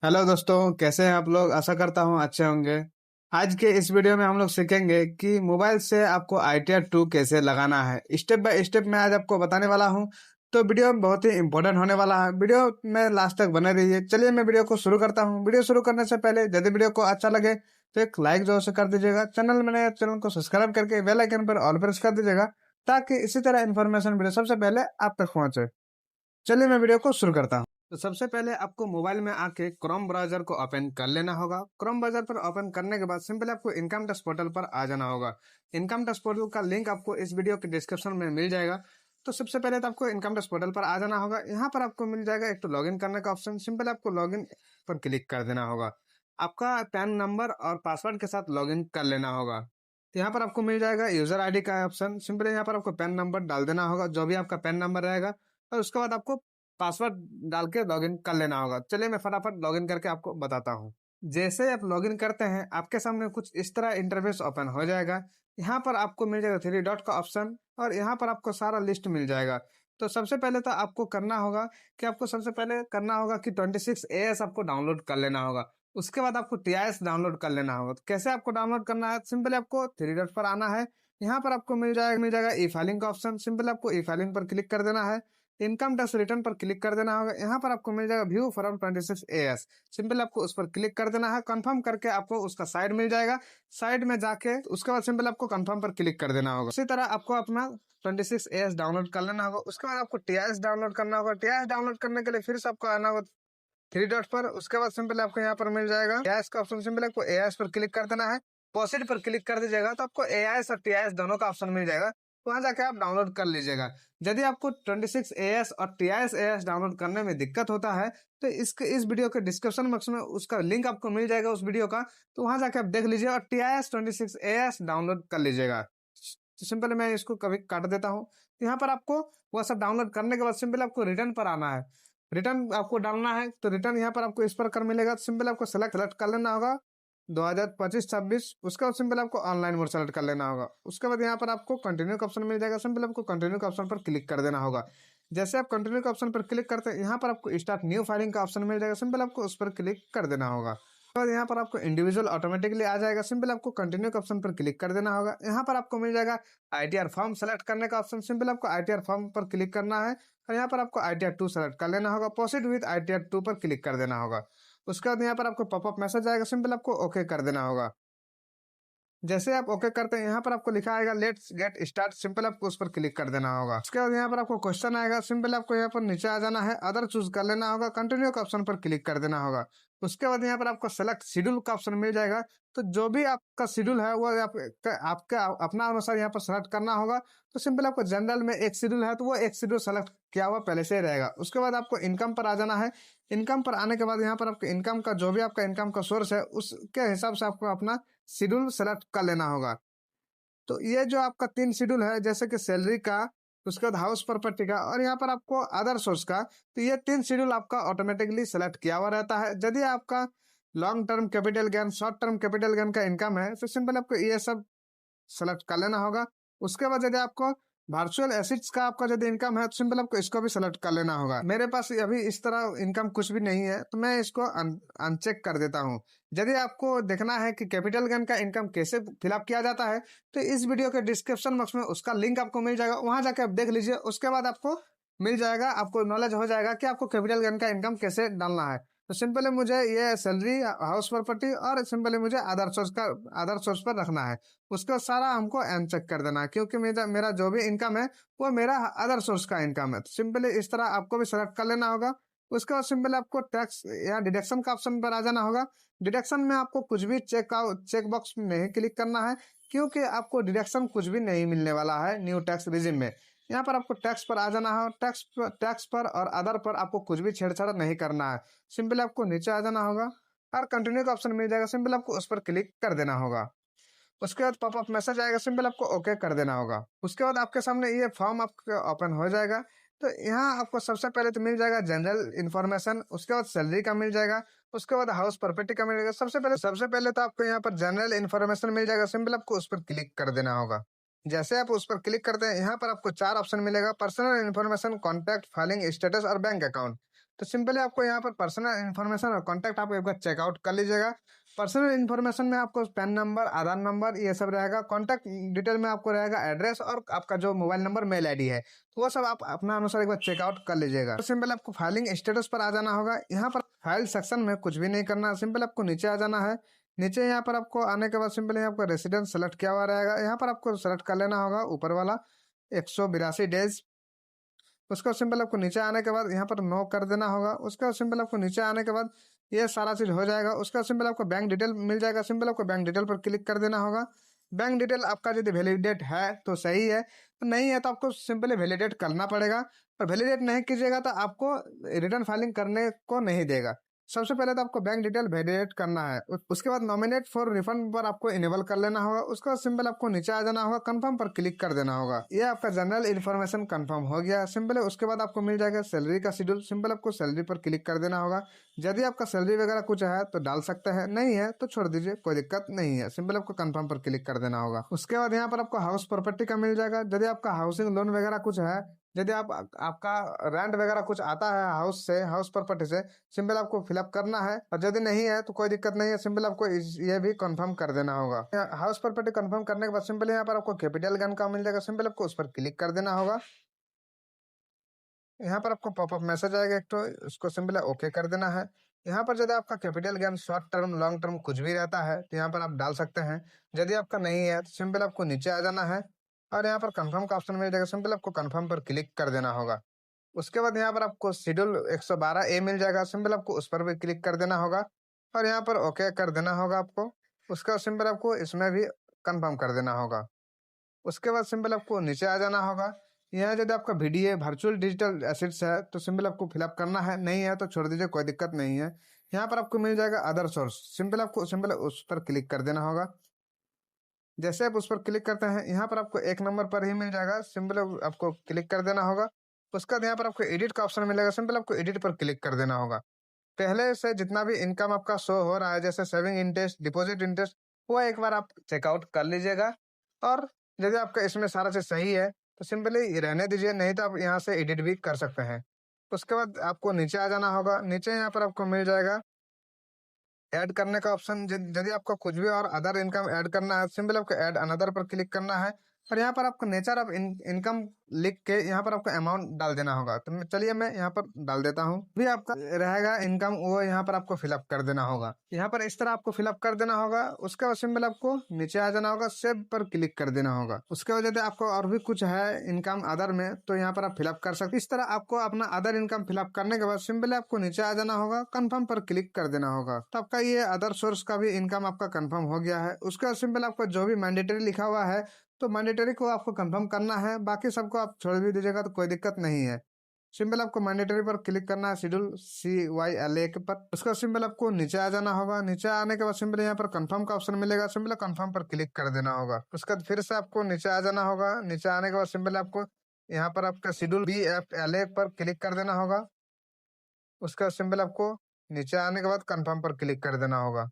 Hello दोस्तों, कैसे हैं आप लोग। आशा करता हूँ अच्छे होंगे। आज के इस वीडियो में हम लोग सीखेंगे कि मोबाइल से आपको ITR 2 कैसे लगाना है। स्टेप बाय स्टेप मैं आज आपको बताने वाला हूँ। तो वीडियो बहुत ही इंपॉर्टेंट होने वाला है। वीडियो में लास्ट तक बने रहिए। चलिए मैं वीडियो को शुरू करता हूँ। वीडियो शुरू करने से पहले यदि वीडियो को अच्छा लगे तो एक लाइक जो से कर दीजिएगा। चैनल में नए चैनल को सब्सक्राइब करके बेल आइकन पर ऑल प्रेस कर दीजिएगा, ताकि इसी तरह इन्फॉर्मेशन वीडियो सबसे पहले आप तक पहुंचे। चलिए मैं वीडियो को शुरू करता हूँ। तो सबसे पहले आपको मोबाइल में आके क्रोम ब्राउजर को ओपन कर लेना होगा। क्रोम ब्राउजर पर ओपन करने के बाद सिंपल आपको इनकम टैक्स पोर्टल पर आ जाना होगा। इनकम टैक्स पोर्टल का लिंक आपको इस वीडियो के डिस्क्रिप्शन में मिल जाएगा। तो सबसे पहले तो आपको इनकम टैक्स पोर्टल पर आ जाना होगा। यहाँ पर आपको मिल जाएगा एक तो लॉगिन करने का ऑप्शन। सिंपल आपको लॉगिन पर क्लिक कर देना होगा। आपका पैन नंबर और पासवर्ड के साथ लॉगिन कर लेना होगा। तो यहाँ पर आपको मिल जाएगा यूजर ID का ऑप्शन। सिंपल यहाँ पर आपको पैन नंबर डाल देना होगा, जो भी आपका पैन नंबर रहेगा, और उसके बाद आपको पासवर्ड डाल के लॉगिन कर लेना होगा। चलिए मैं फटाफट लॉगिन करके आपको बताता हूँ। जैसे आप लॉगिन करते हैं, आपके सामने कुछ इस तरह इंटरफेस ओपन हो जाएगा। यहाँ पर आपको मिल जाएगा 3 डॉट का ऑप्शन, और यहाँ पर आपको सारा लिस्ट मिल जाएगा। तो सबसे पहले तो आपको करना होगा कि 26AS आपको डाउनलोड कर लेना होगा। उसके बाद आपको TIS डाउनलोड कर लेना होगा। तो कैसे आपको डाउनलोड करना है, सिंपली आपको 3 डॉट पर आना है। यहाँ पर आपको मिल जाएगा ई फाइलिंग का ऑप्शन। सिंपल आपको ई फाइलिंग पर क्लिक कर देना है। इनकम टैक्स रिटर्न पर क्लिक कर देना होगा। यहाँ पर आपको मिल जाएगा व्यू फ्रॉम 26AS। सिंपल आपको उस पर क्लिक कर देना है। कंफर्म करके आपको उसका साइड मिल जाएगा। साइड में जाके उसके बाद सिंपल आपको कंफर्म पर क्लिक कर देना होगा। इसी तरह आपको अपना 26AS डाउनलोड कर लेना होगा। उसके बाद आपको TIS डाउनलोड करना होगा। TIS डाउनलोड करने के लिए फिर से आपको आना होगा 3 डॉट पर। उसके बाद सिंपल आपको यहाँ पर मिल जाएगा AIS का ऑप्शन। सिंपल आपको AIS पर क्लिक कर देना है। प्रोसीड पर क्लिक कर दीजिएगा तो आपको AIS और TIS दोनों का ऑप्शन मिल जाएगा। वहां जाके आप डाउनलोड कर लीजिएगा। यदि आपको 26AS और TIS डाउनलोड करने में दिक्कत होता है, तो इस वीडियो के डिस्क्रिप्शन बॉक्स में उसका लिंक आपको मिल जाएगा उस वीडियो का। तो वहां जाके आप देख लीजिए और TIS 26AS डाउनलोड कर लीजिएगा। तो सिंपल मैं इसको कभी काट देता हूँ। यहाँ पर आपको वह सब डाउनलोड करने के बाद सिंपल आपको रिटर्न पर आना है। रिटर्न आपको डालना है, तो रिटर्न यहाँ पर आपको इस प्रकार मिलेगा। सिंपल आपको सेलेक्ट कर लेना होगा 2025-26। उसके बाद सिंपल आपको ऑनलाइन मोड सेलेक्ट कर लेना होगा। उसके बाद यहाँ पर आपको कंटिन्यू का ऑप्शन मिल जाएगा। सिंपल आपको कंटिन्यू का ऑप्शन पर क्लिक कर देना होगा। जैसे आप कंटिन्यू का ऑप्शन पर क्लिक करते हैं, यहाँ पर आपको स्टार्ट न्यू फाइलिंग का ऑप्शन मिल जाएगा। सिंपल आपको उस पर क्लिक कर देना होगा। और यहाँ पर आपको इंडिविजुअल ऑटोमेटिकली आ जाएगा। सिंपल आपको कंटिन्यू के ऑप्शन पर क्लिक कर देना होगा। यहाँ पर आपको मिल जाएगा ITR फॉर्म सेलेक्ट करने का ऑप्शन। सिंपल आपको ITR फॉर्म पर क्लिक करना है, और यहाँ पर आपको ITR 2 सेलेक्ट कर लेना होगा। प्रोसीड विद ITR 2 पर क्लिक कर देना होगा। उसके बाद यहाँ पर आपको पॉपअप मैसेज आएगा। सिंपल आपको ओके कर देना होगा। जैसे आप ओके करते हैं, यहाँ पर आपको लिखा आएगा लेट्स गेट स्टार्ट। सिंपल आपको उस पर क्लिक कर देना होगा। उसके बाद यहाँ पर आपको क्वेश्चन आएगा। सिंपल आपको यहाँ पर नीचे आ जाना है, अदर चूज कर लेना होगा। कंटिन्यू का ऑप्शन पर क्लिक कर देना होगा। उसके बाद यहाँ पर आपको सेलेक्ट शेड्यूल का ऑप्शन मिल जाएगा। तो जो भी आपका शेड्यूल है वो आपका अपना अनुसार यहाँ पर सेलेक्ट करना होगा। तो सिंपल आपको जनरल में एक शेड्यूल है, तो वो एक शेड्यूल सेलेक्ट किया हुआ पहले से ही रहेगा। उसके बाद आपको इनकम पर आ जाना है। इनकम पर आने के बाद यहाँ पर आपको इनकम का जो भी आपका इनकम का सोर्स है, उसके हिसाब से आपको अपना शेड्यूल सेलेक्ट कर लेना होगा। तो ये जो आपका 3 शेड्यूल है, जैसे कि सैलरी का, उसके बाद हाउस प्रॉपर्टी का, और यहाँ पर आपको अदर सोर्स का, तो ये 3 शेड्यूल आपका ऑटोमेटिकली सेलेक्ट किया हुआ रहता है। यदि आपका long term capital gain, short term capital gain का इनकम है, तो सिंपल आपको ये सब सेलेक्ट कर लेना होगा। उसके बाद यदि आपको वर्चुअल एसेट्स का आपका यदि इनकम है, तो सिंपल आपको इसको भी सेलेक्ट कर लेना होगा। मेरे पास अभी इस तरह इनकम कुछ भी नहीं है, तो मैं इसको अनचेक कर देता हूँ। यदि आपको देखना है कि कैपिटल गेन का इनकम कैसे फिलअप किया जाता है, तो इस वीडियो के डिस्क्रिप्शन बॉक्स में उसका लिंक आपको मिल जाएगा। वहां जाके आप देख लीजिए। उसके बाद आपको मिल जाएगा, आपको नॉलेज हो जाएगा कि आपको कैपिटल गेन का इनकम कैसे डालना है। तो सिंपली मुझे ये सैलरी, हाउस प्रॉपर्टी और सिंपली मुझे आधार सोर्स पर रखना है। उसका सारा हमको अनचेक कर देना है, क्योंकि मेरा मेरा जो भी इनकम है वो मेरा अदर सोर्स का इनकम है। तो सिंपली इस तरह आपको भी सेलेक्ट कर लेना होगा। उसके बाद सिंपली आपको टैक्स या डिडक्शन का ऑप्शन पर आ जाना होगा। डिडक्शन में आपको कुछ भी चेक बॉक्स में नहीं क्लिक करना है, क्योंकि आपको डिडक्शन कुछ भी नहीं मिलने वाला है न्यू टैक्स रिजिम में। यहाँ पर आपको टैक्स पर आ जाना है। टैक्स पर और अदर पर आपको कुछ भी छेड़छाड़ नहीं करना है। सिंपल आपको नीचे आ जाना होगा, और कंटिन्यू का ऑप्शन मिल जाएगा। सिंपल आपको उस पर क्लिक कर देना होगा। उसके बाद पॉपअप मैसेज आएगा। सिंपल आपको ओके कर देना होगा। उसके बाद आपके सामने ये फॉर्म आपका ओपन हो जाएगा। तो यहाँ आपको सबसे पहले तो मिल जाएगा जनरल इन्फॉर्मेशन। उसके बाद सैलरी का मिल जाएगा। उसके बाद हाउस प्रॉपर्टी का मिल जाएगा। सबसे पहले तो आपको यहाँ पर जनरल इन्फॉर्मेशन मिल जाएगा। सिंपल आपको उस पर क्लिक कर देना होगा। जैसे आप उस पर क्लिक करते हैं, यहाँ पर आपको 4 ऑप्शन मिलेगा: personal information, contact, filing status और बैंक अकाउंट। तो सिंपली आपको यहाँ पर पर्सनल इन्फॉर्मेशन और कॉन्टैक्ट आप एक बार चेकआउट कर लीजिएगा। पर्सनल इन्फॉर्मेशन में आपको पैन नंबर, आधार नंबर ये सब रहेगा। कॉन्टैक्ट डिटेल में आपको रहेगा एड्रेस और आपका जो मोबाइल नंबर, मेल आईडी है, तो वो सब आप अपना अनुसार एक बार चेकआउट कर लीजिएगा। तो सिंपल आपको फाइलिंग स्टेटस पर आ जाना होगा। यहाँ पर फाइल सेक्शन में कुछ भी नहीं करना, सिंपल आपको नीचे आ जाना है। नीचे यहाँ पर आपको आने के बाद सिंपली आपका रेसिडेंस सेलेक्ट किया हुआ रहेगा, यहाँ पर आपको सेलेक्ट कर लेना होगा ऊपर वाला 182 डेज। उसका सिंपल आपको नीचे आने के बाद यहाँ पर नो कर देना होगा। उसका सिंपल आपको नीचे आने के बाद ये सारा चीज हो जाएगा। उसका सिंपल आपको बैंक डिटेल मिल जाएगा, सिंपल आपको बैंक डिटेल पर क्लिक कर देना होगा। बैंक डिटेल आपका यदि वैलिडेट है तो सही है, तो नहीं है तो आपको सिंपली वैलिडेट करना पड़ेगा। और वैलिडेट नहीं कीजिएगा तो आपको रिटर्न फाइलिंग करने को नहीं देगा। सबसे पहले तो आपको बैंक डिटेल वैलिडेट करना है। उसके बाद नॉमिनेट फॉर रिफंड पर आपको इनेबल कर लेना होगा। उसका सिंपल आपको नीचे आ जाना होगा, कंफर्म पर क्लिक कर देना होगा। ये आपका जनरल इन्फॉर्मेशन कंफर्म हो गया। सिंपल उसके बाद आपको मिल जाएगा सैलरी का शेड्यूल, सिंपल आपको सैलरी पर क्लिक कर देना होगा। यदि आपका सैलरी वगैरह कुछ है तो डाल सकते हैं, नहीं है तो छोड़ दीजिए, कोई दिक्कत नहीं है। सिंपल आपको कंफर्म पर क्लिक कर देना होगा। उसके बाद यहाँ पर आपको हाउस प्रॉपर्टी का मिल जाएगा। यदि आपका हाउसिंग लोन वगैरह कुछ है, यदि आपका रेंट वगैरह कुछ आता है हाउस से, हाउस प्रॉपर्टी से, सिंपल आपको फिलअप करना है। और यदि नहीं है तो कोई दिक्कत नहीं है, सिंपल आपको ये भी कंफर्म कर देना होगा। हाउस प्रॉपर्टी कंफर्म करने के बाद सिंपल यहाँ पर आपको कैपिटल गन का मिल जाएगा, सिंपल आपको उस पर क्लिक कर देना होगा। यहाँ पर आपको पॉपअप मैसेज आएगा एक, तो उसको सिंपल ओके कर देना है। यहाँ पर यदि आपका capital gain short term, long term कुछ भी रहता है तो यहाँ पर आप डाल सकते हैं। यदि आपका नहीं है तो सिंपल आपको नीचे आ जाना है और यहाँ पर कंफर्म का ऑप्शन मिल जाएगा, सिंपल आपको कंफर्म पर क्लिक कर देना होगा। उसके बाद यहाँ पर आपको शेड्यूल 112A मिल जाएगा, सिंपल आपको उस पर भी क्लिक कर देना होगा और यहाँ पर ओके कर देना होगा आपको। उसका सिंपल आपको इसमें भी कंफर्म कर देना होगा। उसके बाद सिंपल आपको नीचे आ जाना होगा। यहाँ यदि आपका VDA वर्चुअल डिजिटल एसेट्स है तो सिंपल आपको फिलअप करना है, नहीं है तो छोड़ दीजिए, कोई दिक्कत नहीं है। यहाँ पर आपको मिल जाएगा अदर सोर्स, सिंपल आपको सिंपल उस पर क्लिक कर देना होगा। जैसे आप उस पर क्लिक करते हैं यहाँ पर आपको 1 नंबर पर ही मिल जाएगा, सिंपल आपको क्लिक कर देना होगा। उसके बाद यहाँ पर आपको एडिट का ऑप्शन मिलेगा, सिंपल आपको एडिट पर क्लिक कर देना होगा। पहले से जितना भी इनकम आपका शो हो रहा है, जैसे सेविंग इंटरेस्ट, डिपॉजिट इंटरेस्ट, वो एक बार आप चेकआउट कर लीजिएगा। और यदि आपका इसमें सारा चीज सही है तो सिंपली रहने दीजिए, नहीं तो आप यहाँ से एडिट भी कर सकते हैं। उसके बाद आपको नीचे आ जाना होगा। नीचे यहाँ पर आपको मिल जाएगा ऐड करने का ऑप्शन। यदि आपको कुछ भी और अदर इनकम ऐड करना है, सिंपल आपको ऐड अनदर पर क्लिक करना है और यहाँ पर आपको नेचर ऑफ इनकम लिख के यहाँ पर आपको अमाउंट डाल देना होगा। तो चलिए मैं यहाँ पर डाल देता हूँ। भी आपका रहेगा इनकम, वो यहाँ पर आपको फिलअप कर देना होगा। यहाँ पर इस तरह आपको फिलअप कर देना होगा। उसके बाद सिंपल आपको नीचे आ जाना होगा, सेव पर क्लिक कर देना होगा। उसके बाद यदि आपको और भी कुछ है इनकम अदर में तो यहाँ पर आप फिलअप कर सकते। इस तरह आपको अपना अदर इनकम फिलअप करने के बाद सिंपली आपको नीचे आ जाना होगा, कंफर्म पर क्लिक कर देना होगा। तो आपका ये अदर सोर्स का भी इनकम आपका कंफर्म हो गया है। उसके बाद सिंपल आपको जो भी मैंडेटरी लिखा हुआ है तो मैंडेटरी को आपको कंफर्म करना है, बाकी सबको आप छोड़ भी दीजिएगा तो कोई दिक्कत नहीं है। सिंपल आपको मैंडेटरी पर क्लिक करना है, शेड्यूल CYLA के पर। उसका सिंपल आपको नीचे आ जाना होगा। नीचे आने के बाद सिंपल यहाँ पर कंफर्म का ऑप्शन मिलेगा, सिंपल कंफर्म पर क्लिक कर देना होगा। उसके बाद फिर से आपको नीचे आ जाना होगा। नीचे आने के बाद सिंपल आपको यहाँ पर आपका शेड्यूल BFLA पर क्लिक कर देना होगा। उसका सिंपल आपको नीचे आने के बाद कंफर्म पर क्लिक कर देना होगा।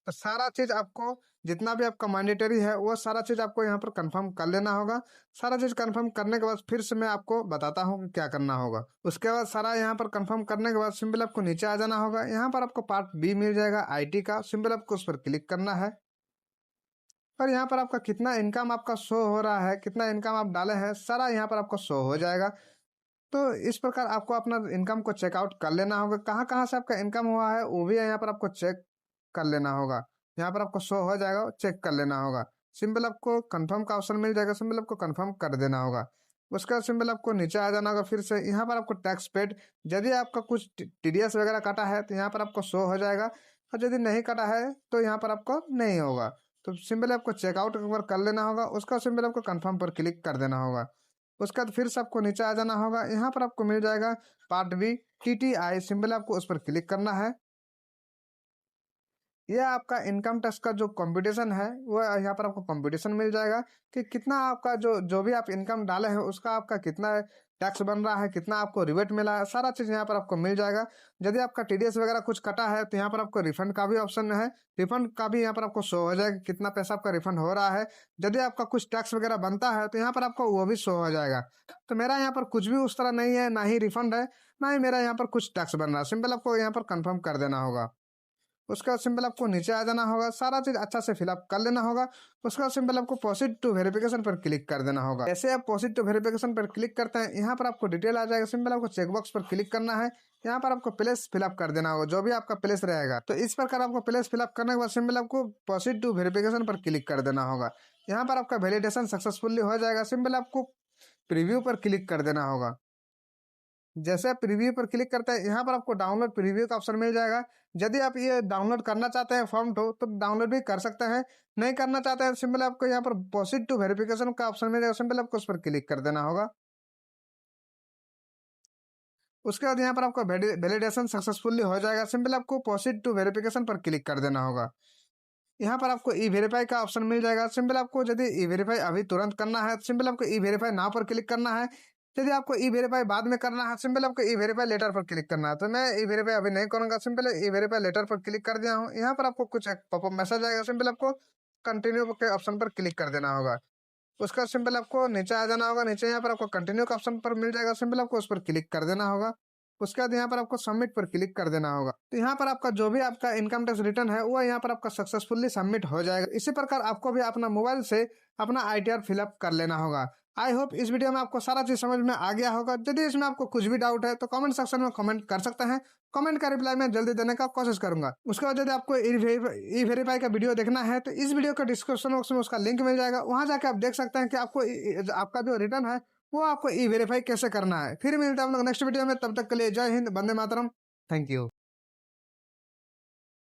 तो सारा चीज आपको जितना भी आपका मैंडेटरी है वो सारा चीज आपको यहाँ पर कंफर्म कर लेना होगा। सारा चीज कंफर्म करने के बाद फिर से मैं आपको बताता हूँ कि क्या करना होगा। उसके बाद सारा यहाँ पर कंफर्म करने के बाद सिंपल आपको नीचे आ जाना होगा। यहाँ पर आपको पार्ट B मिल जाएगा IT का, सिंपल आपको उस पर क्लिक करना है और यहाँ पर आपका कितना इनकम आपका शो हो रहा है, कितना इनकम आप डाले हैं, सारा यहाँ पर आपको शो हो जाएगा। तो इस प्रकार आपको अपना इनकम को चेकआउट कर लेना होगा। कहाँ कहाँ से आपका इनकम हुआ है वो भी यहाँ पर आपको चेक कर लेना होगा। यहाँ पर आपको शो हो जाएगा, चेक कर लेना होगा। सिंपल आपको कंफर्म का ऑप्शन मिल जाएगा, सिंपल आपको कंफर्म कर देना होगा। उसका सिंपल आपको नीचे आ जाना होगा। फिर से यहाँ पर आपको टैक्स पेड, यदि आपका कुछ TDS वगैरह काटा है तो यहाँ पर आपको शो हो जाएगा और यदि नहीं काटा है तो यहाँ पर आपको नहीं होगा। तो सिंपल आपको चेकआउट एक बार कर लेना होगा। उसका सिंपल आपको कंफर्म पर क्लिक कर देना होगा। उसके बाद फिर से आपको नीचे आ जाना होगा। यहाँ पर आपको मिल जाएगा पार्ट B TTI, सिंपल आपको उस पर क्लिक करना है। यह आपका इनकम टैक्स का जो कंपटीशन है वो यहाँ पर आपको कंपटीशन मिल जाएगा कि कितना आपका जो भी आप इनकम डाले हैं उसका आपका कितना टैक्स बन रहा है, कितना आपको रिबेट मिला है, सारा चीज़ यहाँ पर आपको मिल जाएगा। यदि आपका टीडीएस वगैरह कुछ कटा है तो यहाँ पर आपको रिफंड का भी ऑप्शन है, रिफंड का भी यहाँ पर आपको शो हो जाएगा कितना पैसा आपका रिफंड हो रहा है। यदि आपका कुछ टैक्स वगैरह बनता है तो यहाँ पर आपको वो भी शो हो जाएगा। तो मेरा यहाँ पर कुछ भी उस तरह नहीं है, ना ही रिफंड है, ना ही मेरा यहाँ पर कुछ टैक्स बन रहा है। सिंपल आपको यहाँ पर कंफर्म कर देना होगा। उसका सिंपल आपको नीचे आ जाना होगा, सारा चीज अच्छा से फिलअप कर लेना होगा। उसका सिंपल आपको प्रोसीड टू वेरिफिकेशन पर क्लिक कर देना होगा। जैसे आप प्रोसीड टू वेरिफिकेशन पर क्लिक करते हैं, यहाँ पर आपको डिटेल आ जाएगा। सिंपल आपको चेकबॉक्स पर क्लिक करना है, यहाँ पर आपको प्लेस फिलअप कर देना होगा, जो भी आपका प्लेस रहेगा। तो इस प्रकार आपको प्लेस फिलअप करने के बाद सिंपल आपको प्रोसीड टू वेरिफिकेशन पर क्लिक कर देना होगा। यहाँ पर आपका वैलिडेशन सक्सेसफुली हो जाएगा। सिंपल आपको प्रीव्यू पर क्लिक कर देना होगा। जैसे आप प्रीव्यू पर क्लिक करते हैं, यहाँ पर आपको डाउनलोड प्रीव्यू का ऑप्शन मिल जाएगा। यदि आप ये डाउनलोड करना चाहते हैं फॉर्म तो डाउनलोड भी कर सकते हैं, नहीं करना चाहते हैं सिंपल आपको यहाँ पर प्रोसीड टू वेरिफिकेशन का ऑप्शन मिल जाएगा। सिंपल आपको उस पर क्लिक कर देना होगा। उसके बाद यहाँ पर आपका वैलिडेशन सक्सेसफुली हो जाएगा। सिंपल आपको प्रोसीड टू वेरिफिकेशन पर क्लिक कर देना होगा। यहाँ पर आपको ई वेरीफाई का ऑप्शन मिल जाएगा। सिंपल आपको यदि ई वेरीफाई अभी तुरंत करना है, सिंपल आपको ई वेरीफाई नाउ पर क्लिक करना है। यदि आपको ई वेरीफाई बाद में करना है, सिंपल आपको ई वेरीफाई लेटर पर क्लिक करना है। तो मैं ई वेरीफाई अभी नहीं करूंगा, सिंपल ई वेरीफाई लेटर पर क्लिक कर दिया हूँ। यहाँ पर आपको कुछ पॉपअप मैसेज आएगा, सिंपल आपको कंटिन्यू के ऑप्शन पर क्लिक कर देना होगा। उसका सिंपल आपको नीचे आ जाना होगा। नीचे यहाँ पर आपको कंटिन्यू का ऑप्शन पर मिल जाएगा, सिंपल आपको उस पर क्लिक कर देना होगा। उसके बाद यहाँ पर आपको सबमिट पर क्लिक कर देना होगा। तो यहाँ पर आपका जो भी आपका इनकम टैक्स रिटर्न है वो यहाँ पर आपका सक्सेसफुली सबमिट हो जाएगा। इसी प्रकार आपको भी अपना मोबाइल से अपना आईटीआर फिलअप कर लेना होगा। आई होप इस वीडियो में आपको सारा चीज समझ में आ गया होगा। यदि इसमें आपको कुछ भी डाउट है तो कमेंट सेक्शन में कमेंट कर सकते हैं। कमेंट का रिप्लाई मैं जल्दी देने का कोशिश करूंगा। उसके बाद यदि आपको ई वेरीफाई का वीडियो देखना है तो इस वीडियो के डिस्क्रिप्शन बॉक्स में उसका लिंक मिल जाएगा, वहां जाके आप देख सकते हैं कि आपको आपका जो रिटर्न है वो आपको ई वेरीफाई कैसे करना है। फिर मिलते हैं हम लोग नेक्स्ट वीडियो में, तब तक के लिए जय हिंद, वंदे मातरम, थैंक यू।